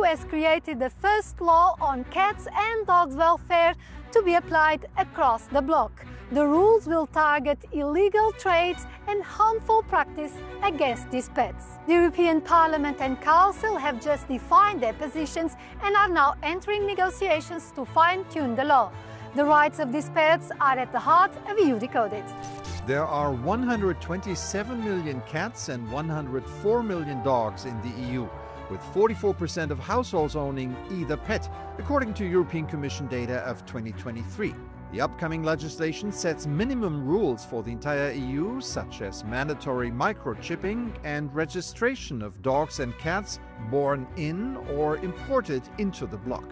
has created the first law on cats and dogs' welfare to be applied across the bloc. The rules will target illegal trades and harmful practice against these pets. The European Parliament and Council have just defined their positions and are now entering negotiations to fine-tune the law. The rights of these pets are at the heart of EU Decoded. There are 127 million cats and 104 million dogs in the EU, with 44% of households owning either pet, according to European Commission data of 2023. The upcoming legislation sets minimum rules for the entire EU, such as mandatory microchipping and registration of dogs and cats born in or imported into the bloc.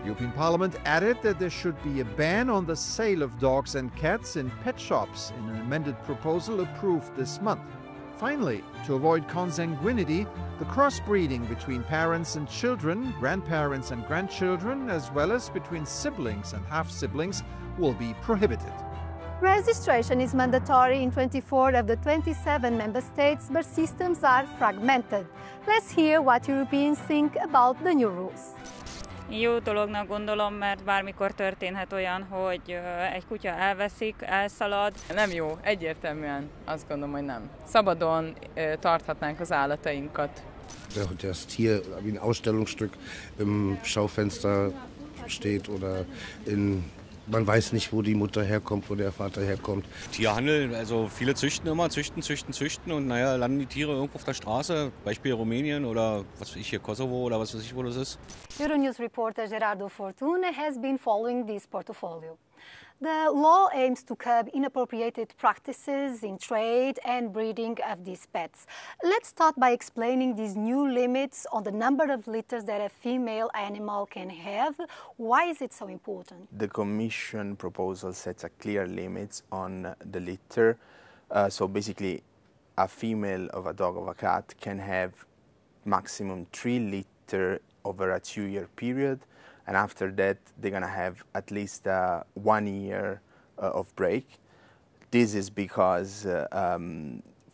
The European Parliament added that there should be a ban on the sale of dogs and cats in pet shops in an amended proposal approved this month. Finally, to avoid consanguinity, the crossbreeding between parents and children, grandparents and grandchildren, as well as between siblings and half-siblings, will be prohibited. Registration is mandatory in 24 of the 27 member states, but systems are fragmented. Let's hear what Europeans think about the new rules. Jó dolognak gondolom, mert bármikor történhet olyan, hogy egy kutya elveszik, elszalad. Nem jó, egyértelműen azt gondolom, hogy nem. Szabadon tarthatnánk az állatainkat. Dass das Tier wie ein Ausstellungsstück im Schaufenster steht oder man weiß nicht, wo die Mutter herkommt, wo der Vater herkommt. Tierhandel, also viele züchten immer, züchten und naja, landen die Tiere irgendwo auf der Straße, Beispiel Rumänien oder was weiß ich hier, Kosovo oder was weiß ich, wo das ist. Euronews reporter Gerardo Fortuna has been following this portfolio. The law aims to curb inappropriate practices in trade and breeding of these pets. Let's start by explaining these new limits on the number of litters that a female animal can have. Why is it so important? The Commission proposal sets a clear limits on the litter. So basically, a female of a dog or a cat can have maximum 3 litter over a 2-year period. And after that, they're going to have at least 1 year of break. This is because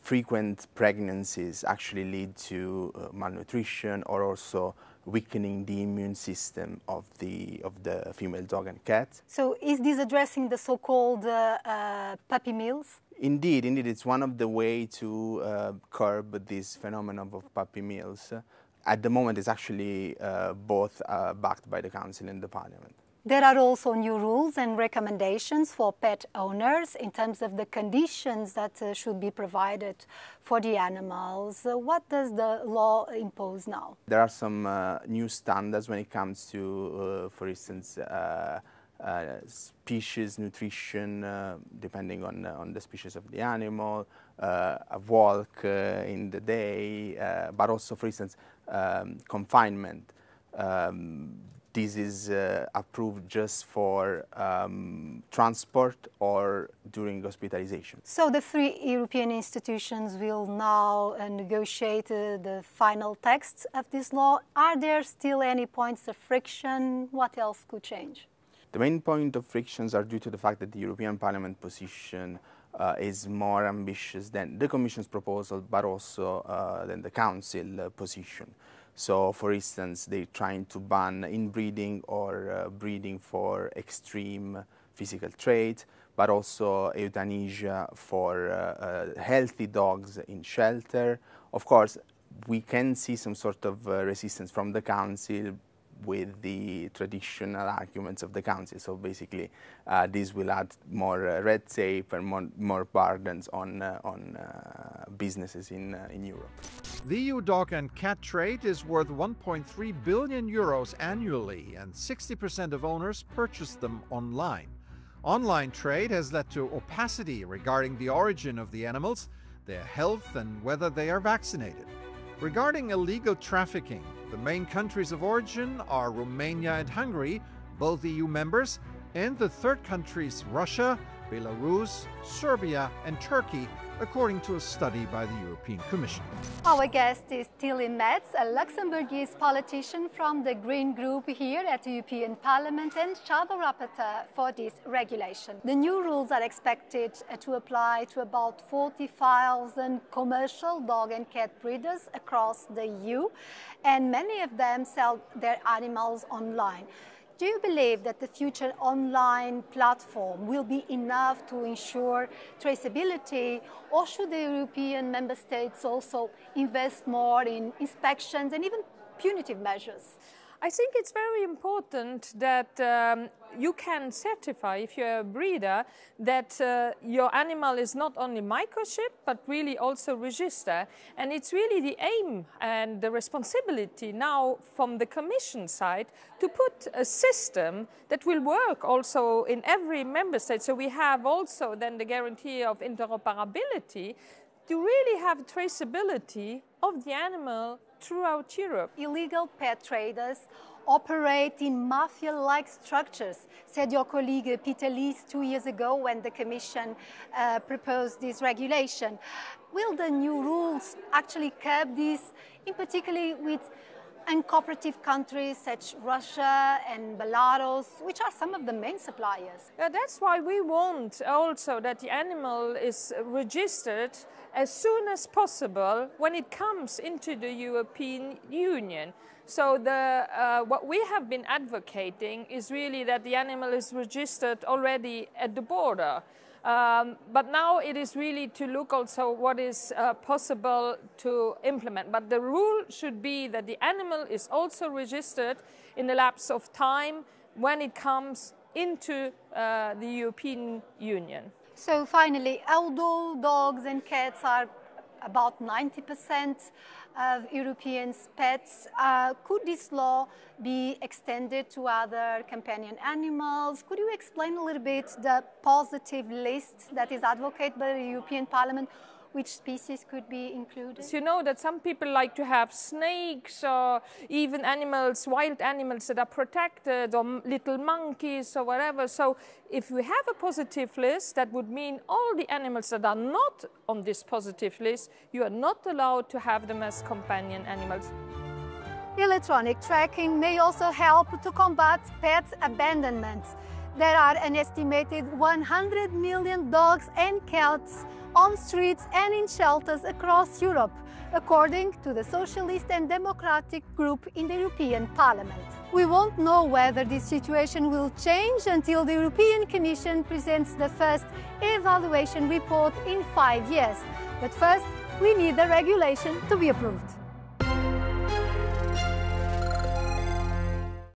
frequent pregnancies actually lead to malnutrition or also weakening the immune system of the female dog and cat. So is this addressing the so-called puppy mills? Indeed, it's one of the ways to curb this phenomenon of puppy mills. At the moment, it's actually both backed by the Council and the Parliament. There are also new rules and recommendations for pet owners in terms of the conditions that should be provided for the animals. What does the law impose now? There are some new standards when it comes to, for instance, species nutrition, depending on the species of the animal, a walk in the day, but also, for instance, confinement. This is approved just for transport or during hospitalization. So the 3 European institutions will now negotiate the final text of this law. Are there still any points of friction? What else could change? The main point of frictions are due to the fact that the European Parliament position is more ambitious than the Commission's proposal, but also than the Council position. So, for instance, they're trying to ban inbreeding or breeding for extreme physical traits, but also euthanasia for healthy dogs in shelter. Of course, we can see some sort of resistance from the Council with the traditional arguments of the Council. So basically, this will add more red tape and more burdens on businesses in Europe. The EU dog and cat trade is worth 1.3 billion euros annually, and 60% of owners purchase them online. Online trade has led to opacity regarding the origin of the animals, their health, and whether they are vaccinated. Regarding illegal trafficking, the main countries of origin are Romania and Hungary, both EU members, and the third countries Russia, Belarus, Serbia and Turkey, according to a study by the European Commission. Our guest is Tilly Metz, a Luxembourgese politician from the Green Group here at the European Parliament and shadow rapporteur for this regulation. The new rules are expected to apply to about 40,000 commercial dog and cat breeders across the EU, and many of them sell their animals online. Do you believe that the future online platform will be enough to ensure traceability, or should the European member states also invest more in inspections and even punitive measures? I think it's very important that you can certify, if you're a breeder, that your animal is not only microchipped, but really also registered. And it's really the aim and the responsibility now from the Commission side to put a system that will work also in every member state. So we have also then the guarantee of interoperability to really have traceability of the animal throughout Europe. Illegal pet traders operate in mafia-like structures, said your colleague Peter Lees 2 years ago when the Commission proposed this regulation. Will the new rules actually curb this, in particular with uncooperative countries such as Russia and Belarus, which are some of the main suppliers? That's why we want also that the animal is registered as soon as possible when it comes into the European Union. So what we have been advocating is really that the animal is registered already at the border. But now it is really to look also what is possible to implement. But the rule should be that the animal is also registered in the lapse of time when it comes into the European Union. So finally, although dogs and cats are about 90% of Europeans' pets, could this law be extended to other companion animals? Could you explain a little bit the positive list that is advocated by the European Parliament? Which species could be included? You know that some people like to have snakes or even animals, wild animals that are protected, or little monkeys or whatever. So if we have a positive list, that would mean all the animals that are not on this positive list, you are not allowed to have them as companion animals. Electronic tracking may also help to combat pet abandonment. There are an estimated 100 million dogs and cats on streets and in shelters across Europe, according to the Socialist and Democratic Group in the European Parliament. We won't know whether this situation will change until the European Commission presents the first evaluation report in 5 years. But first, we need the regulation to be approved.